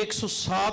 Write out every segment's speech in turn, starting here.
107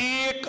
1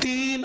3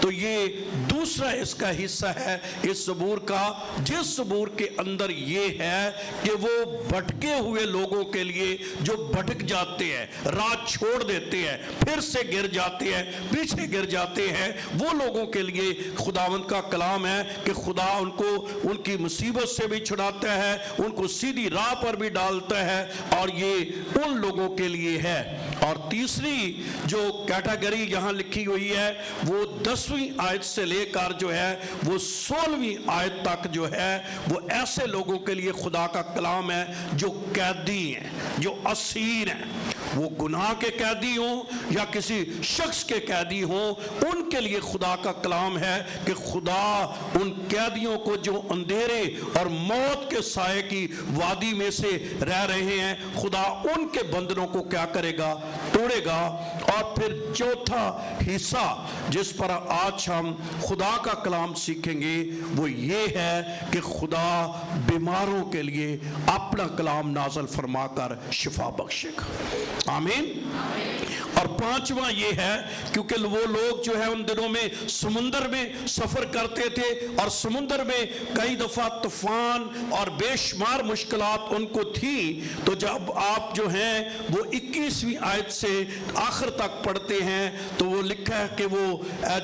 تو یہ دوسرا اس کا حصہ ہے اس زبور کا، جس زبور کے اندر یہ ہے کہ وہ بھٹکے ہوئے لوگوں کے لیے جو بھٹک جاتے ہیں، راہ چھوڑ دیتے ہیں، پھر سے گر جاتے ہیں، پیچھے گر جاتے ہیں، وہ لوگوں کے لیے خداوند کا کلام ہے کہ خدا ان کو ان کی مصیبت سے بھی چھڑاتا ہے، ان کو سیدھی راہ پر بھی ڈالتا ہے، اور یہ ان لوگوں کے لیے ہے۔ اور تیسری جو کیٹیگری یہاں لکھی ہوئی ہے وہ 10ویں آیت سے لے کر جو ہے وہ 16ویں آیت تک جو ہے وہ ایسے لوگوں کے لیے خدا کا کلام ہے جو قیدی ہیں، جو اسیر ہیں، وہ گناہ کے قیدی ہوں یا کسی شخص کے قیدی ہوں، ان کے لیے خدا کا کلام ہے کہ خدا ان قیدیوں کو جو اندھیرے اور موت کے سائے کی وادی میں سے رہ رہے ہیں، خدا ان کے بندنوں کو کیا کرے گا؟ توڑے گا۔ اور پھر چوتھا حصہ جس پر آج ہم خدا کا کلام سیکھیں گے وہ یہ ہے کہ خدا بیماروں کے لیے اپنا کلام نازل فرما کر شفا بخشے گا۔ آمین۔ اور پانچواں یہ ہے کیونکہ وہ لوگ جو ہے ان دنوں میں سمندر میں سفر کرتے تھے اور سمندر میں کئی دفعہ طوفان اور بے شمار مشکلات ان کو تھی، تو جب آپ جو ہیں وہ 21ویں آیت سے آخر تک پڑھتے ہیں تو وہ لکھا ہے کہ وہ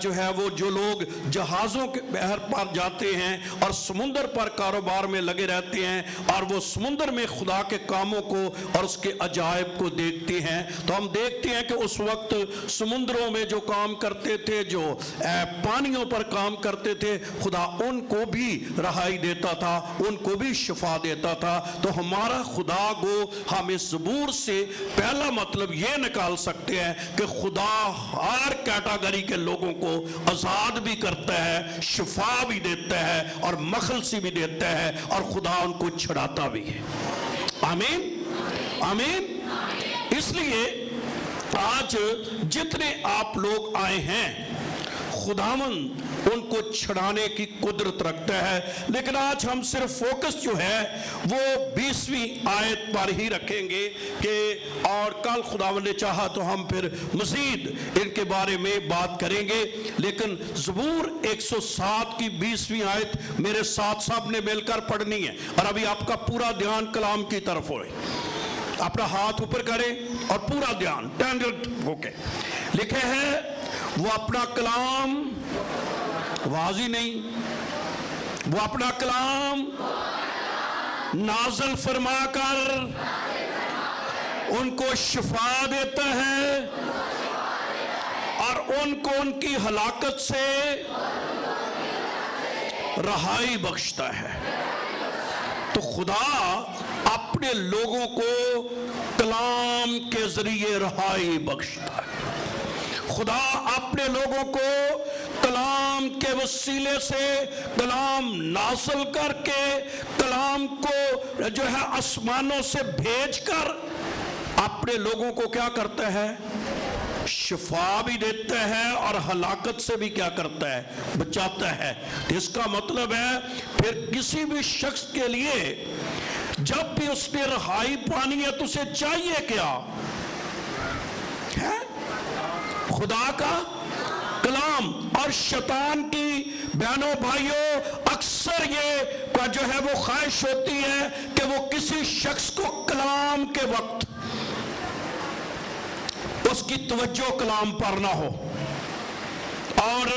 جو ہے وہ جو لوگ جہازوں کے بحر پر جاتے ہیں اور سمندر پر کاروبار میں لگے رہتے ہیں اور وہ سمندر میں خدا کے کاموں کو اور اس کے عجائب کو دیکھتے ہیں، تو ہم دیکھتے ہیں کہ اس وقت سمندروں میں جو کام کرتے تھے، جو پانیوں پر کام کرتے تھے، خدا ان کو بھی رہائی دیتا تھا، ان کو بھی شفا دیتا تھا۔ تو ہمارا خدا کو ہم اس زبور سے پہلا مطلب یہ نکال سکتے ہیں کہ خدا ہر کیٹیگری کے لوگوں کو آزاد بھی کرتا ہے، شفا بھی دیتا ہے اور مخلصی بھی دیتا ہے، اور خدا ان کو چھڑاتا بھی ہے۔ آمین آمین۔ اس لیے آج جتنے آپ لوگ آئے ہیں خداوند ان کو چھڑانے کی قدرت رکھتا ہے، لیکن آج ہم صرف فوکس جو ہے وہ 20ویں آیت پر ہی رکھیں گے کہ اور کل خداوند نے چاہا تو ہم پھر مزید ان کے بارے میں بات کریں گے۔ لیکن زبور 107 کی 20ویں آیت میرے ساتھ سب نے مل کر پڑھنی ہے، اور ابھی آپ کا پورا دھیان کلام کی طرف ہوئے، اپنا ہاتھ اوپر کریں اور پورا دھیان ٹینڈرٹ ہو کے لکھے ہے، وہ اپنا کلام واضح نہیں، وہ اپنا کلام نازل فرما کر ان کو شفا دیتا ہے اور ان کو ان کی ہلاکت سے رہائی بخشتا ہے۔ تو خدا اپنے لوگوں کو کلام کے ذریعے رہائی بخشتا ہے، خدا اپنے لوگوں کو کلام کے وسیلے سے کلام نازل کر کے کلام کو جو ہے آسمانوں سے بھیج کر اپنے لوگوں کو کیا کرتا ہے؟ شفا بھی دیتا ہے اور ہلاکت سے بھی کیا کرتا ہے؟ بچاتا ہے۔ اس کا مطلب ہے پھر کسی بھی شخص کے لیے جب بھی اس نے رہائی پانی ہے تو اسے چاہیے کیا ہے؟ خدا کا کلام۔ اور شیطان کی بہنوں بھائیوں اکثر یہ جو ہے وہ خواہش ہوتی ہے کہ وہ کسی شخص کو کلام کے وقت اس کی توجہ کلام پر نہ ہو، اور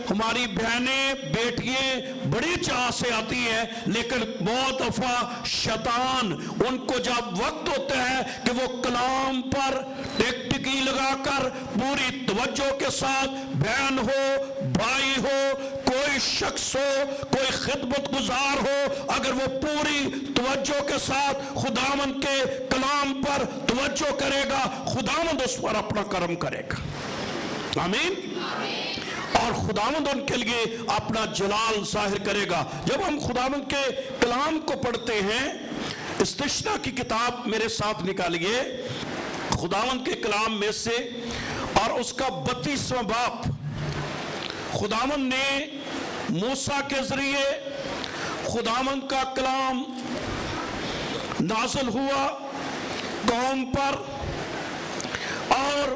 ہماری بہنیں بیٹیاں بڑی چاہ سے آتی ہیں، لیکن بہت دفعہ شیطان ان کو جب وقت ہوتا ہے کہ وہ کلام پر ٹکٹکی لگا کر پوری توجہ کے ساتھ بہن ہو، بھائی ہو، کوئی شخص ہو، کوئی خدمت گزار ہو، اگر وہ پوری توجہ کے ساتھ خداوند کے کلام پر توجہ کرے گا، خداوند اس پر اپنا کرم کرے گا۔ آمین۔ اور خداوند ان کے لیے اپنا جلال ظاہر کرے گا۔ جب ہم خداوند کے کلام کو پڑھتے ہیں، استثنا کی کتاب میرے ساتھ نکالیے خداوند کے کلام میں سے، اور اس کا 32واں باب خداوند نے موسیٰ کے ذریعے خداوند کا کلام نازل ہوا قوم پر، اور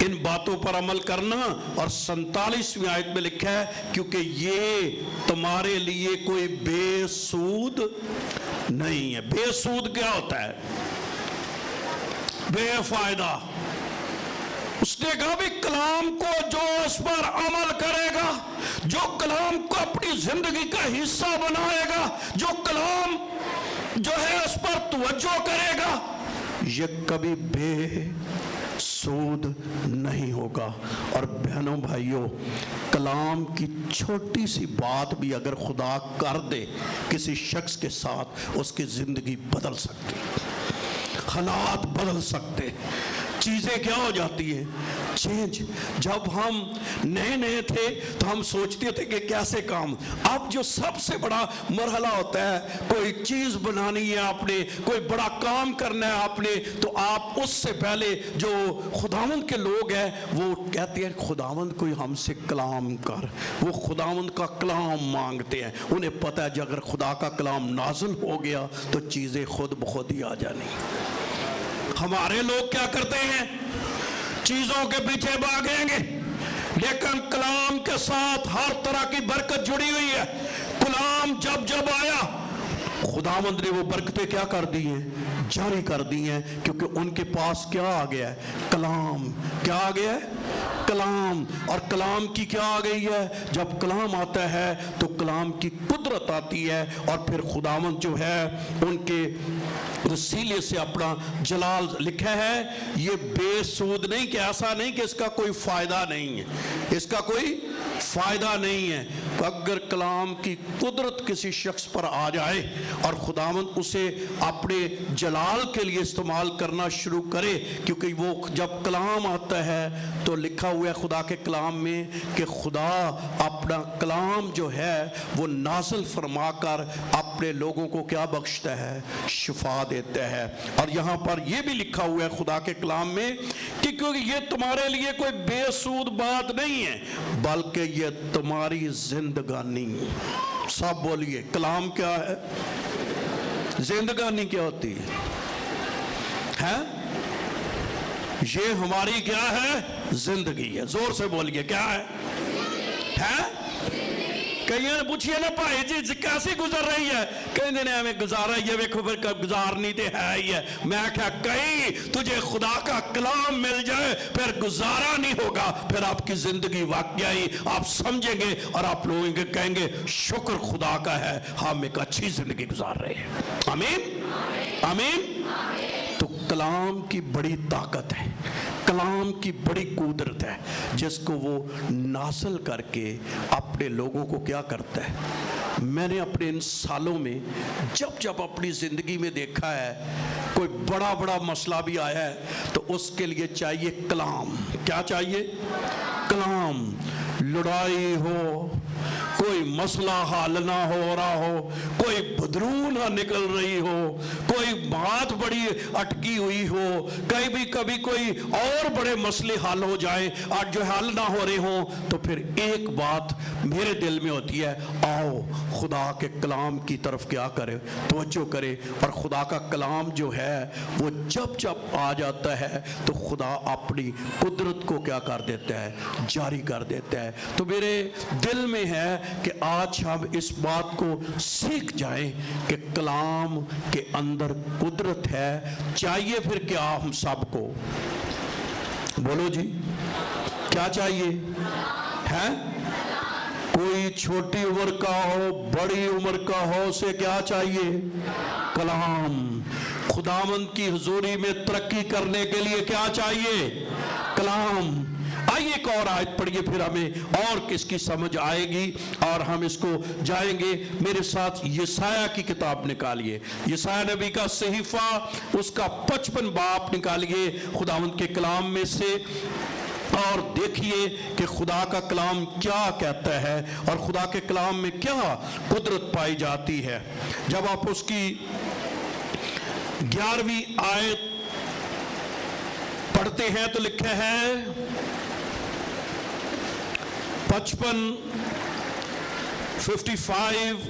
ان باتوں پر عمل کرنا، اور 47ویں آیت میں لکھا ہے کیونکہ یہ تمہارے لیے کوئی بے سود نہیں ہے۔ بے سود کیا ہوتا ہے؟ بے فائدہ۔ اس نے کہا بھی کلام کو جو اس پر عمل کرے گا، جو کلام کو اپنی زندگی کا حصہ بنائے گا، جو کلام جو ہے اس پر توجہ کرے گا، یہ کبھی بے سود نہیں ہوگا۔ اور بہنوں بھائیوں، کلام کی چھوٹی سی بات بھی اگر خدا کر دے کسی شخص کے ساتھ، اس کی زندگی بدل سکتی، حالات بدل سکتے، چیزیں کیا ہو جاتی ہیں؟ چینج۔ جب ہم نئے تھے تو ہم سوچتے تھے کہ کیسے کام، اب جو سب سے بڑا مرحلہ ہوتا ہے، کوئی چیز بنانی ہے آپ نے، کوئی بڑا کام کرنا ہے آپ نے، تو آپ اس سے پہلے جو خداوند کے لوگ ہیں وہ کہتے ہیں خداوند کوئی ہم سے کلام کر، وہ خداوند کا کلام مانگتے ہیں۔ انہیں پتہ ہے کہ اگر خدا کا کلام نازل ہو گیا تو چیزیں خود بخود ہی آ جانی۔ ہمارے لوگ کیا کرتے ہیں؟ چیزوں کے پیچھے بھاگیں گے، لیکن کلام کے ساتھ ہر طرح کی برکت جڑی ہوئی ہے۔ کلام جب آیا، خداوند نے وہ برکتیں کیا کر دی ہیں؟ جاری کر دی ہیں، کیونکہ ان کے پاس کیا آ گیا ہے؟ کلام۔ کیا آ گیا ہے؟ کلام۔ اور کلام کی کیا آ گئی ہے؟ جب کلام آتا ہے تو کلام کی قدرت آتی ہے، اور پھر خداوند جو ہے ان کے وسیلے سے اپنا جلال لکھا ہے۔ یہ بے سود نہیں کہ ایسا نہیں کہ اس کا کوئی فائدہ نہیں ہے، اس کا کوئی فائدہ نہیں ہے۔ اگر کلام کی قدرت کسی شخص پر آ جائے اور خداوند اسے اپنے جلال کے لیے استعمال کرنا شروع کرے، کیونکہ وہ جب کلام آتا ہے تو لکھا ہوا ہے خدا کے کلام میں کہ خدا اپنا کلام جو ہے وہ نازل فرما کر اپنے لوگوں کو کیا بخشتا ہے؟ شفا دیتا ہے۔ اور یہاں پر یہ بھی لکھا ہوا ہے خدا کے کلام میں کہ کیونکہ یہ تمہارے لیے کوئی بے سود بات نہیں ہے، بلکہ یہ تمہاری زندگانی۔ سب بولیے کلام کیا ہے؟ زندگانی کیا ہوتی ہے؟ یہ ہماری کیا ہے؟ زندگی ہے۔ زور سے بولیے کیا ہے؟ کئی نے پوچھئے نا بھائی جی کیسی گزر رہی ہے؟ کئی نے ہمیں گزارا یہ ویکھو پھر گزارنی تے ہے ہی ہے۔ میں کہا کئی تجھے خدا کا کلام مل جائے پھر گزارا نہیں ہوگا، پھر آپ کی زندگی واقعی آپ سمجھیں گے، اور آپ لوگوں کے کہیں گے شکر خدا کا ہے ہم ایک اچھی زندگی گزار رہے ہیں۔ آمین آمین۔ تو کلام کی بڑی طاقت ہے، کلام کی بڑی قدرت ہے، جس کو وہ نازل کر کے اپنے لوگوں کو کیا کرتا ہے۔ میں نے اپنے ان سالوں میں جب اپنی زندگی میں دیکھا ہے کوئی بڑا مسئلہ بھی آیا ہے تو اس کے لیے چاہیے کلام۔ کیا چاہیے؟ کلام۔ لڑائی ہو، کوئی مسئلہ حل نہ ہو رہا ہو، کوئی بدرو نہ نکل رہی ہو، کوئی بات بڑی اٹکی ہوئی ہو، کبھی کوئی اور بڑے مسئلے حل ہو جائیں اور جو حل نہ ہو رہے ہوں، تو پھر ایک بات میرے دل میں ہوتی ہے، آؤ خدا کے کلام کی طرف کیا کرے؟ توجہ کرے۔ اور خدا کا کلام جو ہے وہ جب آ جاتا ہے تو خدا اپنی قدرت کو کیا کر دیتا ہے؟ جاری کر دیتا ہے۔ تو میرے دل میں ہے کہ آج ہم اس بات کو سیکھ جائیں کہ کلام کے اندر قدرت ہے۔ چاہیے پھر کیا ہم سب کو؟ بولو جی کیا چاہیے؟ ہے کوئی چھوٹی عمر کا ہو، بڑی عمر کا ہو، اسے کیا چاہیے؟ کلام۔ خداوند کی حضوری میں ترقی کرنے کے لیے کیا چاہیے؟ کلام۔ آئیے ایک اور آیت پڑھیے، پھر ہمیں اور کس کی سمجھ آئے گی اور ہم اس کو جائیں گے۔ میرے ساتھ یسایہ کی کتاب نکالیے، یسایہ نبی کا صحیفہ، اس کا 55 باب نکالیے خداوند کے کلام میں سے، اور دیکھیے کہ خدا کا کلام کیا کہتا ہے اور خدا کے کلام میں کیا قدرت پائی جاتی ہے۔ جب آپ اس کی 11ویں آیت پڑھتے ہیں تو لکھا ہے 55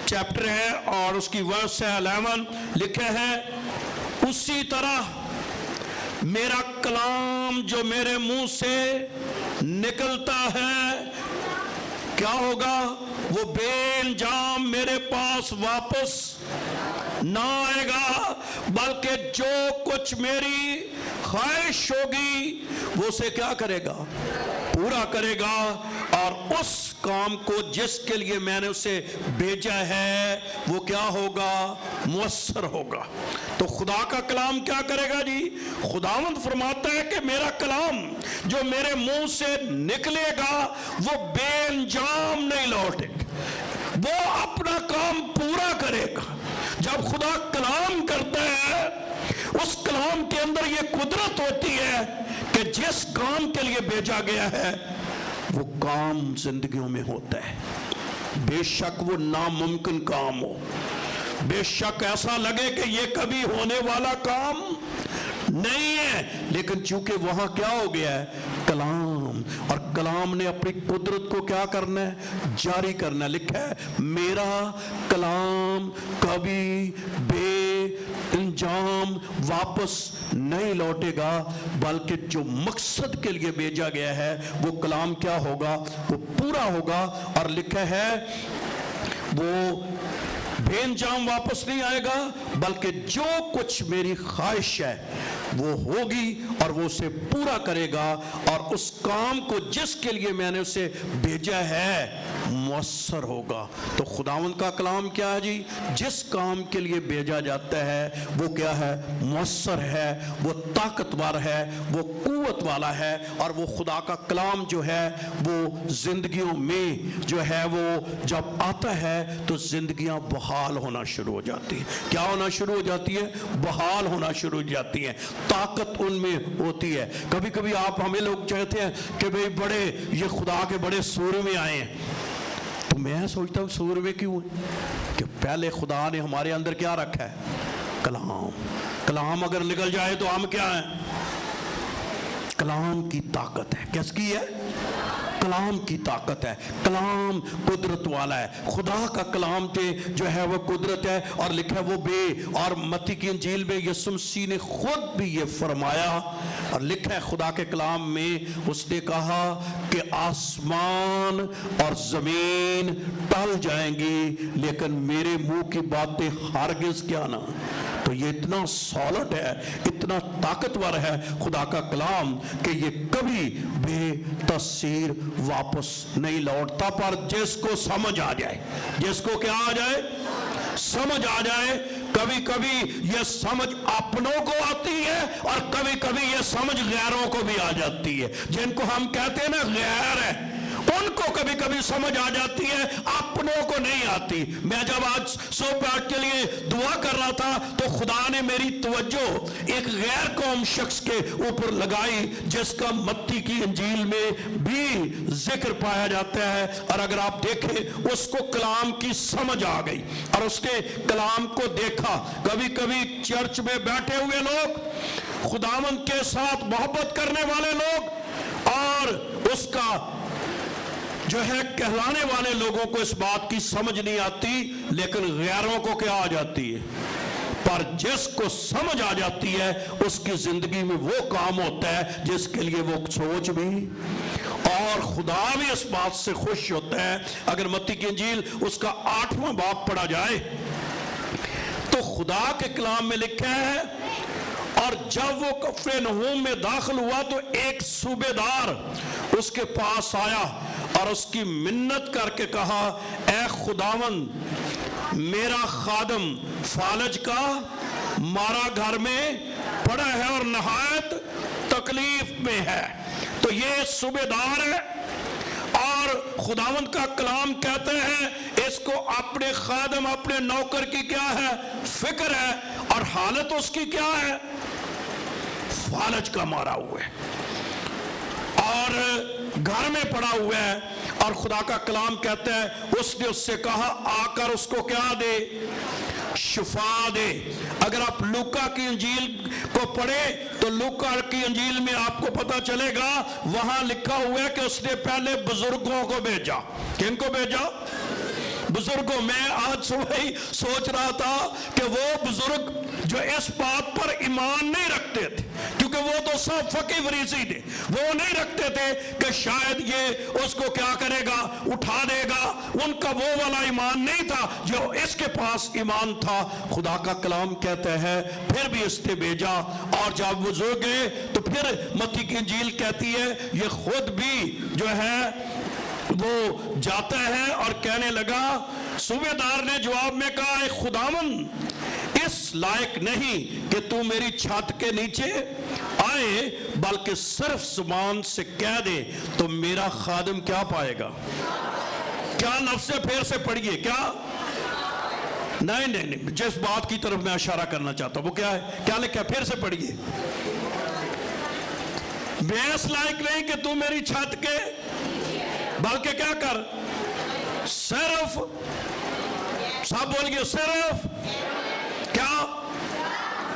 چیپٹر ہے اور اس کی ورس ہے 11، لکھا ہے اسی طرح میرا کلام جو میرے منہ سے نکلتا ہے کیا ہوگا؟ وہ بے انجام میرے پاس واپس نہ آئے گا، بلکہ جو کچھ میری خواہش ہوگی وہ اسے کیا کرے گا؟ پورا کرے گا، اور اس کام کو جس کے لیے میں نے اسے بھیجا ہے وہ کیا ہوگا؟ مؤثر ہوگا۔ تو خدا کا کلام کیا کرے گا جی؟ خداوند فرماتا ہے کہ میرا کلام جو میرے منہ سے نکلے گا وہ بے انجام نہیں لوٹے گا، وہ اپنا کام پورا کرے گا۔ جب خدا کلام کرتا ہے اس کلام کے اندر یہ قدرت ہوتی ہے کہ جس کام کے لیے بھیجا گیا ہے وہ کام زندگیوں میں ہوتا ہے، بے شک وہ ناممکن کام ہو، بے شک ایسا لگے کہ یہ کبھی ہونے والا کام نہیں ہے، لیکن چونکہ وہاں کیا ہو گیا ہے؟ کلام، اور کلام نے اپنی قدرت کو کیا کرنا ہے؟ جاری کرنا ہے۔ لکھا ہے میرا کلام کبھی بے انجام واپس نہیں لوٹے گا، بلکہ جو مقصد کے لیے بھیجا گیا ہے وہ کلام کیا ہوگا؟ وہ پورا ہوگا۔ اور لکھا ہے وہ بے انجام واپس نہیں آئے گا، بلکہ جو کچھ میری خواہش ہے وہ ہوگی اور وہ اسے پورا کرے گا، اور اس کام کو جس کے لیے میں نے اسے بھیجا ہے مؤثر ہوگا۔ تو خداوند کا کلام کیا ہے جی؟ جس کام کے لیے بھیجا جاتا ہے وہ کیا ہے؟ مؤثر ہے، وہ طاقتور ہے، وہ قوت والا ہے، اور وہ خدا کا کلام جو ہے وہ زندگیوں میں جو ہے وہ جب آتا ہے تو زندگیاں بحال ہونا شروع ہو جاتی ہیں۔ کیا ہونا شروع ہو جاتی ہے؟ بحال ہونا شروع ہو جاتی ہیں، طاقت ان میں ہوتی ہے۔ کبھی کبھی آپ ہمیں لوگ چاہتے ہیں کہ بھئی بڑے یہ خدا کے بڑے سورمے آئے ہیں، تو میں سوچتا ہوں سورمے کیوں ہیں؟ کہ پہلے خدا نے ہمارے اندر کیا رکھا ہے؟ کلام۔ کلام اگر نکل جائے تو ہم کیا ہیں؟ کلام کی طاقت ہے۔ کس کی ہے؟ کلام کی طاقت ہے، کلام قدرت والا ہے۔ خدا کا کلام جو ہے وہ قدرت ہے، اور لکھا ہے وہ بے، اور متی کی انجیل میں یسوع مسیح نے خود بھی یہ فرمایا، اور لکھا ہے خدا کے کلام میں اس نے کہا کہ آسمان اور زمین ٹل جائیں گی لیکن میرے منہ کی باتیں ہرگز کیا نہ۔ تو یہ اتنا سالڈ ہے، اتنا طاقتور ہے خدا کا کلام کہ یہ کبھی بے تاثیر واپس نہیں لوٹتا، پر جس کو سمجھ آ جائے، جس کو کیا آ جائے؟ سمجھ آ جائے۔ کبھی کبھی یہ سمجھ اپنوں کو آتی ہے اور کبھی کبھی یہ سمجھ غیروں کو بھی آ جاتی ہے۔ جن کو ہم کہتے ہیں نا غیر ہے، ان کو کبھی کبھی سمجھ آ جاتی ہے، اپنوں کو نہیں آتی۔ میں جب آج صبح بیٹھ کے لیے دعا کر رہا تھا تو خدا نے میری توجہ ایک غیر قوم شخص کے اوپر لگائی جس کا متی کی انجیل میں بھی ذکر پایا جاتا ہے، اور اگر آپ دیکھیں اس کو کلام کی سمجھ آ گئی اور اس نے کلام کو دیکھا۔ کبھی کبھی چرچ میں بیٹھے ہوئے لوگ، خداوند کے ساتھ محبت کرنے والے لوگ اور اس کا جو ہے کہلانے والے لوگوں کو اس بات کی سمجھ نہیں آتی، لیکن غیروں کو کیا آ جاتی ہے؟ پر جس کو سمجھ آ جاتی ہے اس کی زندگی میں وہ کام ہوتا ہے جس کے لیے وہ سوچ بھی، اور خدا بھی اس بات سے خوش ہوتا ہے۔ اگر متی کی انجیل اس کا 8واں باب پڑھا جائے تو خدا کے کلام میں لکھا ہے، اور جب وہ کفرنہوم میں داخل ہوا تو ایک صوبے دار اس کے پاس آیا اور اس کی منت کر کے کہا، اے خداوند، میرا خادم فالج کا مارا گھر میں پڑا ہے اور نہایت تکلیف میں ہے۔ تو یہ صوبے دار ہے اور خداوند کا کلام کہتے ہیں اس کو اپنے خادم، اپنے نوکر کی کیا ہے؟ فکر ہے، اور حالت اس کی کیا ہے؟ فالج کا مارا ہوا ہے اور گھر میں پڑا ہوا ہے، اور خدا کا کلام کہتا ہے اس نے اس سے کہا آ کر اس کو کیا دے؟ شفا دے۔ اگر آپ لوکا کی انجیل کو پڑھیں تو لوکا کی انجیل میں آپ کو پتا چلے گا، وہاں لکھا ہوا ہے کہ اس نے پہلے بزرگوں کو بھیجا۔ کن کو بھیجا؟ بزرگوں۔ میں آج صبح ہی سوچ رہا تھا کہ وہ بزرگ جو اس بات پر ایمان نہیں رکھتے تھے، کیونکہ وہ تو بھروسہ فقی فریسی نے وہ نہیں رکھتے تھے کہ شاید یہ اس کو کیا کرے گا، اٹھا دے گا. ان کا وہ والا ایمان نہیں تھا جو اس کے پاس ایمان تھا. خدا کا کلام کہتا ہے پھر بھی اس نے بھیجا، اور جب وہ زو گئے تو پھر متی کی انجیل کہتی ہے یہ خود بھی جو ہے وہ جاتا ہے اور کہنے لگا. صوبیدار نے جواب میں کہا اے خداوند اس لائق نہیں کہ تو میری چھت کے نیچے آئے، بلکہ صرف زبان سے کہہ دے تو میرا خادم کیا پائے گا. کیا لفظ پھر سے پڑھیے، کیا نہیں جس بات کی طرف میں اشارہ کرنا چاہتا ہوں وہ کیا ہے، کیا لکھا ہے، پھر سے پڑھیے. میں اس لائق نہیں کہ تو میری چھت کے، بلکہ کیا کر، صرف، سب بولیے صرف، کیا،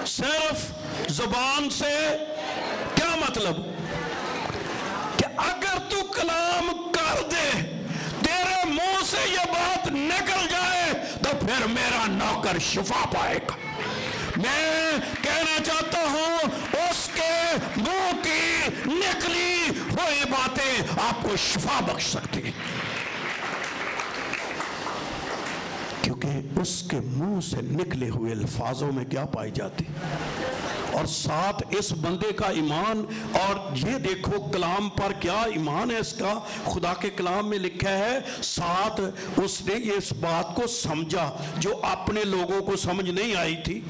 صرف زبان سے. کیا مطلب کہ اگر تو کلام کر دے، تیرے منہ سے یہ بات نکل جائے تو پھر میرا نوکر شفا پائے گا. میں کہنا چاہتا ہوں اس کے منہ کی نکلی ہوئی باتیں آپ کو شفا بخش سکتی ہیں، کیونکہ اس کے منہ سے نکلے ہوئے الفاظوں میں کیا پائی جاتی. اور ساتھ اس بندے کا ایمان، اور یہ دیکھو کلام پر کیا ایمان ہے اس کا. خدا کے کلام میں لکھا ہے ساتھ اس نے اس بات کو سمجھا جو اپنے لوگوں کو سمجھ نہیں آئی تھی،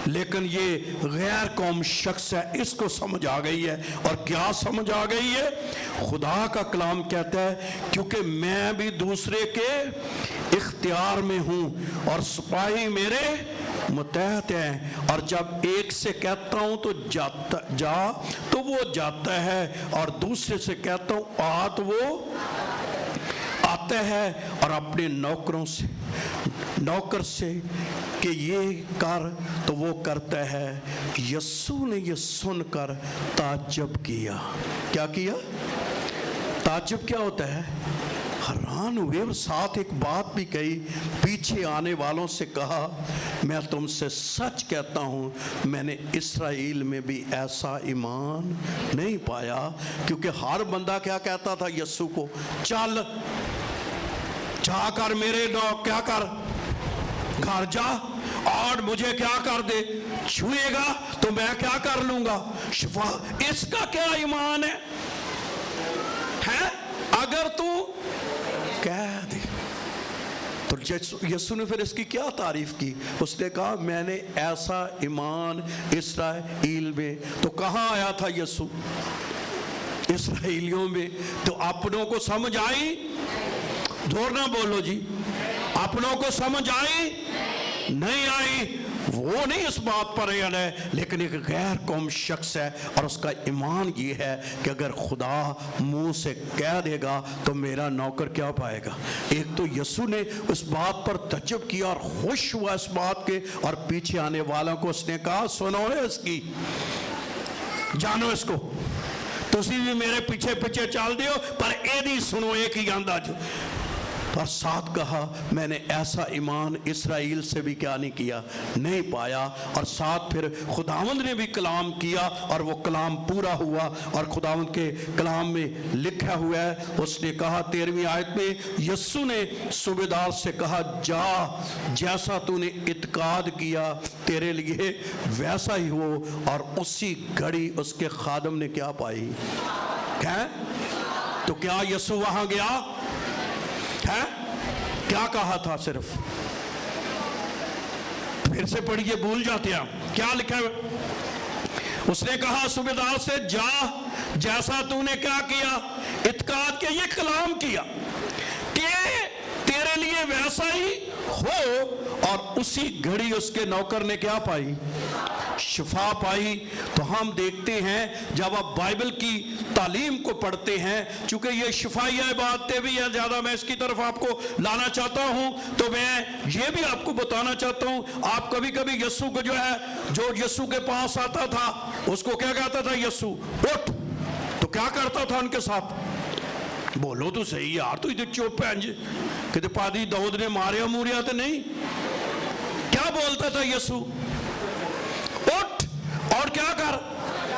لیکن یہ غیر قوم شخص ہے، اس کو سمجھ آ گئی ہے. اور کیا سمجھ آ گئی ہے؟ خدا کا کلام کہتا ہے کیونکہ میں بھی دوسرے کے اختیار میں ہوں اور سپاہی میرے متحد ہیں، اور جب ایک سے کہتا ہوں تو جا تو وہ جاتا ہے، اور دوسرے سے کہتا ہوں آ تو وہ آتا ہے، اور اپنے نوکر سے کہ یہ کر تو وہ کرتا ہے. یسوع نے یہ سن کر تعجب کیا. کیا کیا؟ تعجب کیا ہوتا ہے؟ حیران ہوئے، اور ساتھ ایک بات بھی کہی. پیچھے آنے والوں سے کہا میں تم سے سچ کہتا ہوں میں نے اسرائیل میں بھی ایسا ایمان نہیں پایا. کیونکہ ہر بندہ کیا کہتا تھا یسوع کو، چل جا کر میرے کیا کر، گھر جا اور مجھے کیا کر دے، چھوئے گا تو میں کیا کر لوں گا، شفا. اس کا کیا ایمان ہے اگر تو کہہ دے. تو یسوع نے پھر اس کی کیا تعریف کی؟ اس نے کہا میں نے ایسا ایمان اسرائیل میں. تو کہاں آیا تھا یسوع؟ اسرائیلیوں میں. تو اپنوں کو سمجھ آئی؟ زور نہ بولو جی، اپنوں کو سمجھ آئی؟ نہیں آئی. وہ نہیں اس بات پر ہے، لیکن ایک غیر قوم شخص ہے اور اس کا ایمان یہ ہے کہ اگر خدا منہ سے کہہ دے گا تو میرا نوکر کیا پائے گا. ایک تو یسوع نے اس بات پر تعجب کیا اور خوش ہوا اس بات کے، اور پیچھے آنے والوں کو اس نے کہا سنو اس کی، جانو اس کو، تسی بھی میرے پیچھے پیچھے چل دیو پر اے نہیں سنو ایک ہی آندہ جو. اور ساتھ کہا میں نے ایسا ایمان اسرائیل سے بھی کیا نہیں کیا، نہیں پایا. اور ساتھ پھر خداوند نے بھی کلام کیا اور وہ کلام پورا ہوا. اور خداوند کے کلام میں لکھا ہوا ہے، اس نے کہا 13ویں آیت میں، یسوع نے صوبیدار سے کہا جا جیسا تو نے اعتقاد کیا تیرے لیے ویسا ہی ہو. اور اسی گھڑی اس کے خادم نے کیا پائی ہے. تو کیا یسوع وہاں گیا ہے؟ کیا کہا تھا؟ صرف پھر سے پڑھیے، بھول جاتے ہیں. کیا لکھا ہے؟ اس نے کہا صوبیدار سے جا جیسا تو نے کیا کیا، اعتقاد کیا، یہ کلام کیا کہ تیرے لیے ویسا ہی ہو. اور اسی گھڑی اس کے نوکر نے کیا پائی، شفا پائی. تو ہم دیکھتے ہیں جب آپ بائبل کی تعلیم کو پڑھتے ہیں، چونکہ یہ شفائیہ باتیں بھی ہیں زیادہ، میں اس کی طرف آپ کو لانا چاہتا ہوں. تو میں یہ بھی آپ کو بتانا چاہتا ہوں، آپ کبھی کبھی یسوع کو جو ہے، جو یسوع کے پاس آتا تھا اس کو کیا کہتا تھا یسوع اٹھ، تو کیا کرتا تھا ان کے ساتھ؟ بولو تو صحیح یار، تو ادھر چوپ ہے جی کہ پادری داؤد نے ماریا موریا تو نہیں. کیا بولتا تھا یسوع؟ اٹھ اور کیا کر،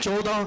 14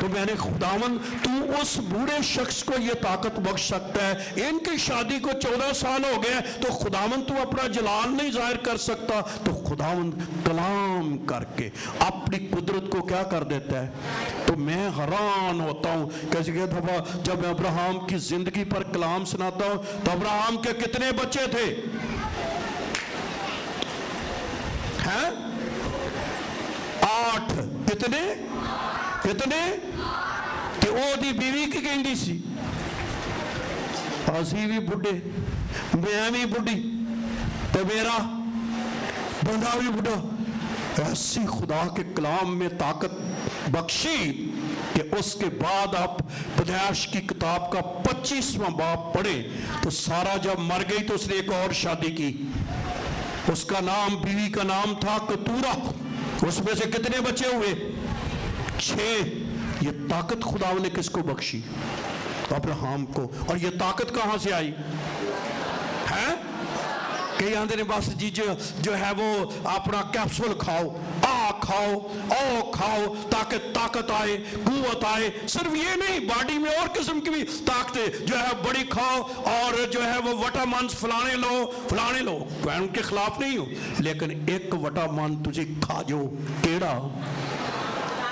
تو میں نے خداوند تو اس بوڑھے شخص کو یہ طاقت بخش سکتا ہے، ان کی شادی کو 14 سال ہو گئے تو خداوند تو اپنا جلال نہیں ظاہر کر سکتا، تو خداوند کلام کر کے اپنی قدرت کو کیا کر دیتا ہے۔ تو میں حیران ہوتا ہوں کیسے کہ دفعہ جب میں ابراہیم کی زندگی پر کلام سناتا ہوں تو ابراہیم کے کتنے بچے تھے؟ ہیں 8۔ کتنے کہ وہ دی بیوی کی کہندی سی اسی بھی بڑھے، میں بھی بڑھی تو میرا بندہ بھی بڑھا۔ ایسی خدا کے کلام میں طاقت بخشی کہ اس کے بعد آپ پیدائش کی کتاب کا 25واں باب پڑھیں تو سارا جب مر گئی تو اس نے ایک اور شادی کی، اس کا نام، بیوی کا نام تھا کتورہ، اس میں سے کتنے بچے ہوئے؟ 6۔ یہ طاقت خدا نے کس کو بخشی؟ ابراہیم کو۔ اور یہ طاقت کہاں سے آئی ہے؟ کئی آندے نے بس جی جو ہے وہ اپنا کیپسول کھاؤ، کھاؤ او کھاؤ تاکہ طاقت آئے، قوت آئے۔ صرف یہ نہیں، باڈی میں اور قسم کی بھی طاقتیں جو ہے بڑی کھاؤ، اور جو ہے وہ وٹامنز فلانے لو، میں ان کے خلاف نہیں ہوں، لیکن ایک وٹامن تجھے کھا جو کیڑا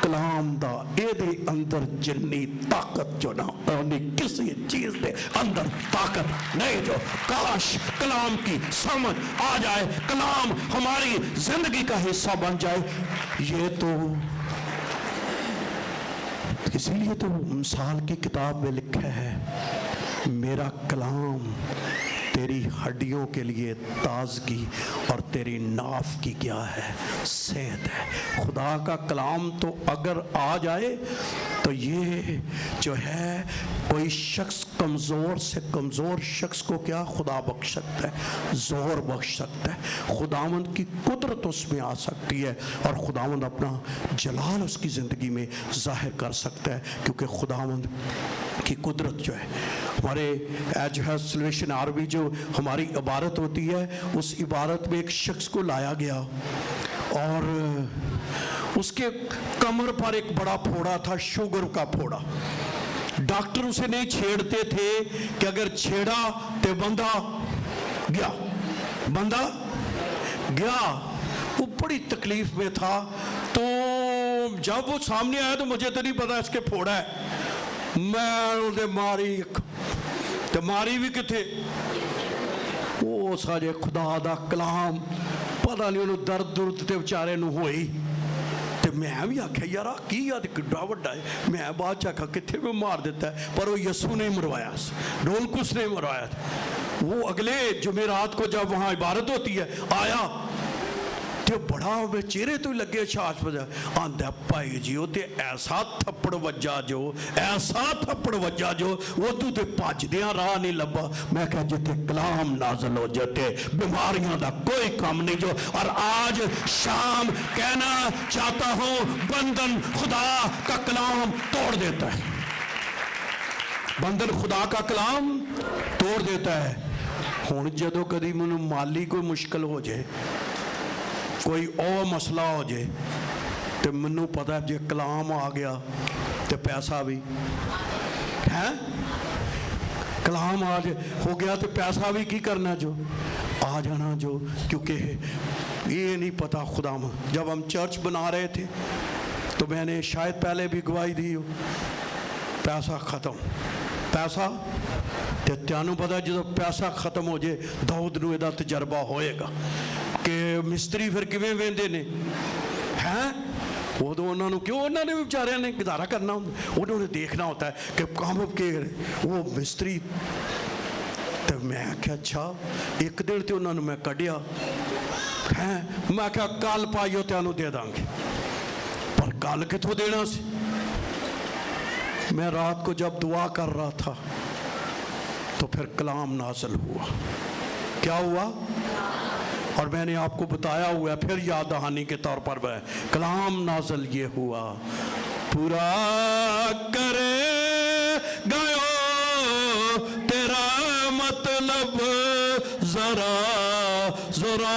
کلام دا، اے دے اندر جنی طاقت جو نہ انہیں کسی چیز دے اندر طاقت نہیں۔ جو کاش کلام کی سمجھ آ جائے، کلام ہماری زندگی کا حصہ بن جائے۔ یہ تو اسی لیے تو مثال کی کتاب میں لکھا ہے، میرا کلام تیری ہڈیوں کے لیے تازگی اور تیری ناف کی کیا ہے؟ صحت ہے۔ خدا کا کلام تو اگر آ جائے تو یہ جو ہے کوئی شخص کمزور سے کمزور شخص کو کیا خدا بخش سکتا ہے، زور بخش سکتا ہے، خداوند کی قدرت اس میں آ سکتی ہے اور خداوند اپنا جلال اس کی زندگی میں ظاہر کر سکتا ہے، کیونکہ خداوند کی قدرت جو ہے ہمارے جو ہے سلویشن عربی جو ہماری عبارت ہوتی ہے، اس عبارت میں ایک شخص کو لایا گیا اور اس کے کمر پر ایک بڑا پھوڑا تھا، شوگر کا پھوڑا۔ ڈاکٹر اسے نہیں چھیڑتے تھے کہ اگر چھیڑا تو بندہ گیا، وہ بڑی تکلیف میں تھا۔ تو جب وہ سامنے آیا تو مجھے تو نہیں پتا اس کے پھوڑا ہے، میں انہیں ماری بھی کتھے وہ سارے خدا دا کلام پتا نہیں انہوں درد تے بچارے نو ہوئی۔ تے میں بھی آکھا یارا کی یاد کڈا وڈا ہے، میں بات چاکھا کتھے میں مار دیتا ہے، پر وہ یسو نے مروایا، ڈولکس نے مروایا تھا۔ وہ اگلے جمعرات کو جب وہاں عبارت ہوتی ہے آیا تو بڑا میں چہرے تو لگے چھاچ بجا آندھا پائی جی وہ تے ایسا تھپڑ وجہ جو وہ تو تے پاج دیاں راہ نہیں لبا۔ میں کہا جتے کلام نازل ہو جاتے بیماریاں دا کوئی کام نہیں جو۔ اور آج شام کہنا چاہتا ہوں بندن خدا کا کلام توڑ دیتا ہے، بندن خدا کا کلام توڑ دیتا ہے۔ ہون جدو کدی منو مالی کوئی مشکل ہو جائے، کوئی او مسئلہ ہو جائے تو منو پتہ ہے جے کلام آ گیا تو پیسہ بھی ہے، کلام آ جائے ہو گیا تو پیسہ بھی کی کرنا جو آ جانا جو، کیونکہ یہ نہیں پتا خدا میں۔ جب ہم چرچ بنا رہے تھے تو میں نے شاید پہلے بھی گواہی دی ہو، پیسہ ختم، پیسہ تے تیانو پتا جب پیسہ ختم ہو جائے داؤد نو دا تجربہ ہوئے گا کہ مستری پھر کیویں ویندے نے ہیں، وہ تو انہوں نے کیوں انہوں نے بیچارے نے گزارا کرنا ہوتا، انہوں نے دیکھنا ہوتا ہے کہ کام کے وہ مستری۔ تو میں کہا اچھا ایک دن تے انہوں نے میں کڈیا ہیں، میں کہا کال پائیو تیانو دے داں گے، پر کال کتوں دینا سی؟ میں رات کو جب دعا کر رہا تھا تو پھر کلام نازل ہوا۔ کیا ہوا؟ اور میں نے آپ کو بتایا ہوا ہے، پھر یاد دہانی کے طور پر میں کلام نازل یہ ہوا، پورا کرے گئے تیرا مطلب ذرا ذرا،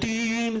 3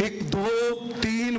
1, 2, 3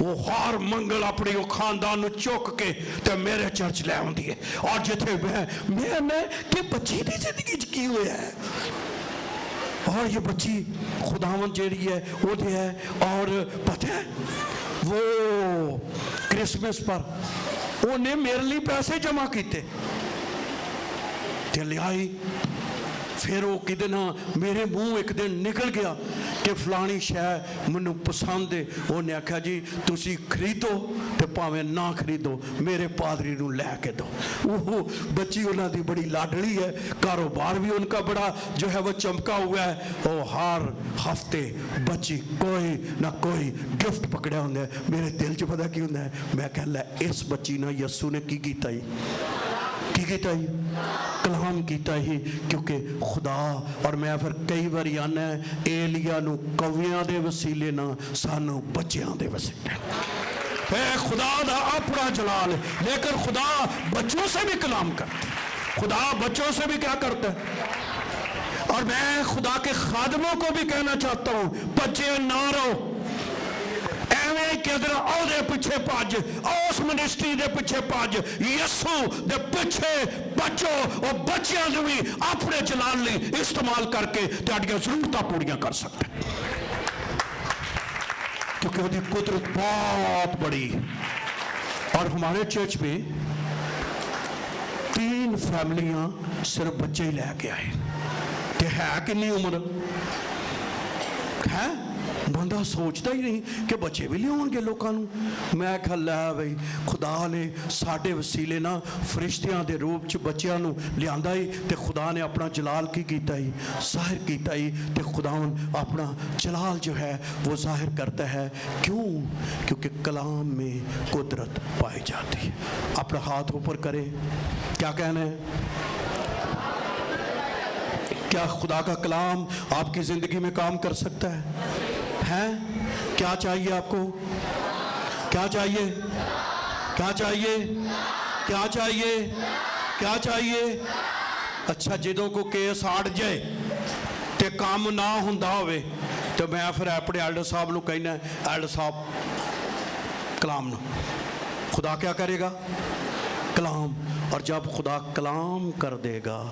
وہ ہر منگل اپنی خاندان چک کے تے میرے چرچ لے آتی ہے، اور جتھے میں کہ بچی دی زندگی کی ہویا ہے، اور یہ بچی خداوند جیڑی ہے وہ دے ہے، اور پتہ ہے وہ کرسمس پر انہیں میرے لیے پیسے جمع کیتے تے لے آئی، پھر وہ کدن میرے منہ ایک دن نکل گیا کہ فلانی شے منو پسند ہے، انہیں آکھا جی تسی خریدو تے پاویں نہ خریدو میرے پادری نو لے کے دو۔ وہ بچی انہاں دی بڑی لاڈلی ہے، کاروبار بھی ان کا بڑا جو ہے وہ چمکا ہوا ہے، وہ ہر ہفتے بچی کوئی نہ کوئی گفٹ پکڑیا ہوں ہے۔ میرے دل چ پتہ کی ہوں ہے، میں کہہ لے اس بچی نہ یسو نے کی کیتا ہی ہی کلام کیتا ہی، کیونکہ خدا، اور میں پھر کئی بار آنا ہے ایلیاں نو کویاں دے وسیلے نہ سانو بچیاں دے وسیلے، اے خدا دا اپنا جلال ہے، لیکن خدا بچوں سے بھی کلام کرتا ہے، خدا بچوں سے بھی کیا کرتا ہے۔ اور میں خدا کے خادموں کو بھی کہنا چاہتا ہوں بچے نہ رہو ایویں کہ ادھر او دے پیچھے پاج، اس منسٹری دے پیچھے پاج، یسو دے پیچھے بچو، اور بچیاں جو بھی اپنے جلال لی استعمال کر کے تہاڈیاں ضرورتاں پوریاں کر سکتے ہیں، کیونکہ وہ دی قدرت بہت بڑی۔ اور ہمارے چرچ میں 3 فیملیاں صرف بچے ہی لے کے آئے، کہ ہے کنی عمر ہے، بندہ سوچتا ہی نہیں کہ بچے بھی لیاؤں گے لوکاں نوں۔ میں کہا لے بھئی خدا نے ساڈے وسیلے نہ فرشتیاں دے روپ چ بچیاں نوں لیاندا ہی، تے خدا نے اپنا جلال کی کیتا ہی، ظاہر کیتا ہی، تے خداوند اپنا جلال جو ہے وہ ظاہر کرتا ہے۔ کیوں؟ کیونکہ کلام میں قدرت پائی جاتی ہے۔ اپنا ہاتھ اوپر کرے، کیا کہنا ہے؟ کیا خدا کا کلام آپ کی زندگی میں کام کر سکتا ہے؟ کیا چاہیے آپ کو؟ کیا چاہیے؟ کیا چاہیے؟ کیا چاہیے؟ کیا چاہیے؟ اچھا جدوں کو کیس ہٹ جائے تے کام نہ ہوندا ہوئے تو میں پھر اپنے ایلڈر صاحب نو کہنا ہے ایلڈر صاحب کلام نو، خدا کیا کرے گا؟ کلام۔ اور جب خدا کلام کر دے گا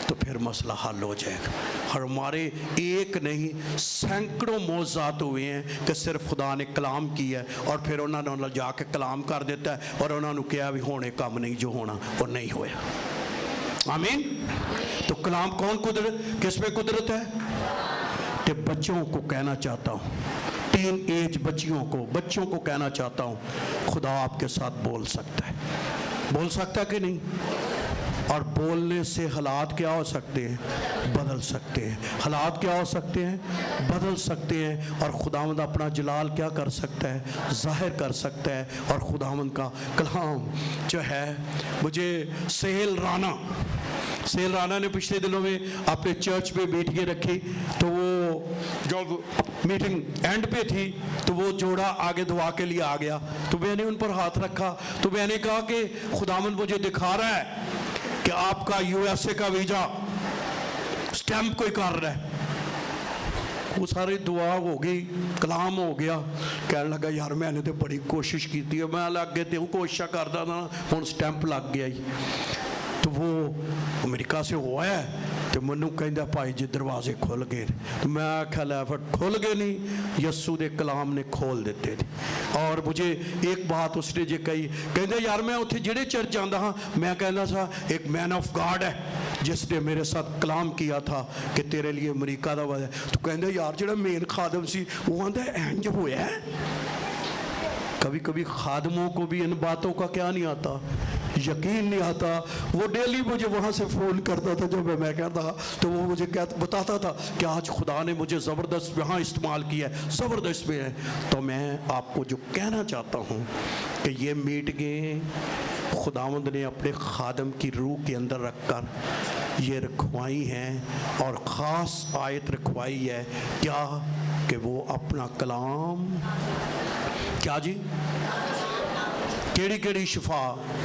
تو پھر مسئلہ حل ہو جائے گا۔ اور ہمارے ایک نہیں سینکڑوں معجزات ہوئے ہیں کہ صرف خدا نے کلام کیا ہے، اور پھر انہوں نے جا کے کلام کر دیتا ہے، اور انہوں نے کہا بھی ہونے کام نہیں جو ہونا وہ نہیں ہویا۔ آمین۔ تو کلام کون قدرت، کس میں قدرت ہے؟ کہ بچوں کو کہنا چاہتا ہوں، ٹین ایج بچوں کو کہنا چاہتا ہوں خدا آپ کے ساتھ بول سکتا ہے، بول سکتا ہے کہ نہیں؟ اور بولنے سے حالات کیا ہو سکتے ہیں؟ بدل سکتے ہیں۔ حالات کیا ہو سکتے ہیں؟ بدل سکتے ہیں۔ اور خداوند اپنا جلال کیا کر سکتا ہے؟ ظاہر کر سکتا ہے۔ اور خداوند کا کلام جو ہے، مجھے سہیل رانا نے پچھلے دنوں میں اپنے چرچ میں میٹنگیں رکھی، تو وہ جب میٹنگ اینڈ پہ تھی تو وہ جوڑا آگے دعا کے لیے آ گیا، تو میں نے ان پر ہاتھ رکھا، تو میں نے کہا کہ خداوند مجھے دکھا رہا ہے کہ آپ کا USA کا ویزا سٹیمپ کوئی کر رہا ہے۔ وہ ساری دعا ہو گئی، کلام ہو گیا، کہنے لگا یار میں نے تو بڑی کوشش کی تھی، میں لگ گئے تھے کوشش کرتا تھا، ہوں سٹیمپ لگ گیا ہی۔ تو وہ امریکہ سے ہوا ہے، تو منو کہندا بھائی جی دروازے کھل گئے، تو میں آکھا لے پھر کھل گئے نہیں، یسو دے کلام نے کھول دیتے تھے۔ اور مجھے ایک بات اس نے جی کہی، کہندے یار میں اتھے جڑے چرچ جاندا ہاں، میں کہنا تھا ایک مین آف گاڈ ہے جس نے میرے ساتھ کلام کیا تھا کہ تیرے لیے امریکہ دا وجہ، تو کہندے یار جڑا مین خادم سی وہ آندا اینج ہویا ہے۔ کبھی کبھی خادموں کو بھی ان باتوں کا کیا نہیں آتا، یقین نہیں آتا۔ وہ ڈیلی مجھے وہاں سے فون کرتا تھا جب میں کہتا تھا، تو وہ مجھے بتاتا تھا کہ آج خدا نے مجھے زبردست یہاں استعمال کیا ہے، زبردست میں ہے۔ تو میں آپ کو جو کہنا چاہتا ہوں کہ یہ میٹنگیں خداوند نے اپنے خادم کی روح کے اندر رکھ کر یہ رکھوائی ہیں، اور خاص آیت رکھوائی ہے کیا کہ وہ اپنا کلام کیا جی ਕਿਹੜੀ ਕਿਹੜੀ ਸ਼ਿਫਾ।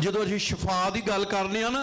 ਜਦੋਂ ਅਸੀਂ ਸ਼ਿਫਾ ਦੀ ਗੱਲ ਕਰਨੇ ਆ ਨਾ